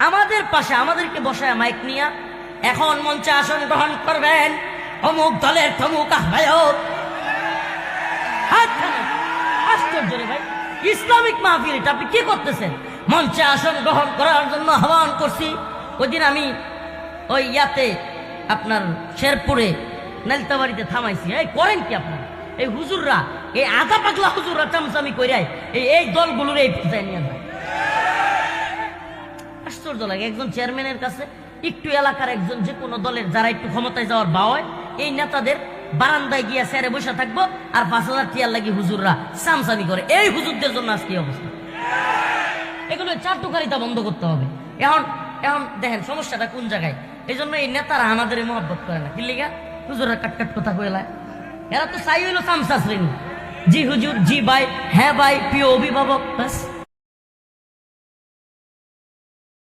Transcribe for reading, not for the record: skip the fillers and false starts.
আমাদের পাশে আমাদেরকে বসায় মাইক নিয়া এখন মঞ্চে আসন গ্রহণ করবেন অমুক দলের তমুক আহ্বায়ক। আশ্চর্য রে ভাই, ইসলামিক মাহফিল এটা আপনি কি করতেছেন? মঞ্চে আসন গ্রহণ করার জন্য আহ্বান করছি। ওই দিন আমি ওই ইয়াতে আপনার শেরপুরে নালিতাবাড়িতে থামাইছি। এই করেন কি আপনার এই হুজুররা, এই আধা পাগলা হুজুররা চামচামি কইরাই এই দলগুলোর এই পর্যায়ে নিয়ে যায়। আশ্চর্য লাগে, একজন চেয়ারম্যানের কাছে একটু এলাকার একজন যে কোনো দলের যারা একটু ক্ষমতায় যাওয়ার বা হয় এই নেতাদের বারান্দায় গিয়া স্যারে বসে থাকবো আর 5,000 টিয়ার লাগি হুজুররা চামচামি করে। এই হুজুরদের জন্য আজকে অবস্থা। এগুলো চাটুকারিতা বন্ধ করতে হবে। এখন এখন দেখেন সমস্যাটা কোন জায়গায়। এই জন্য এই নেতারা আমাদের মহব্বত করে না। কি লিগা? হুজুররা কাটকাট কথা কইলা, এরা তো চাই হইলো চামচা শ্রেণী। জি হুজুর, জি ভাই, হ্যাঁ ভাই, প্রিয় অভিভাবক, ব্যাস।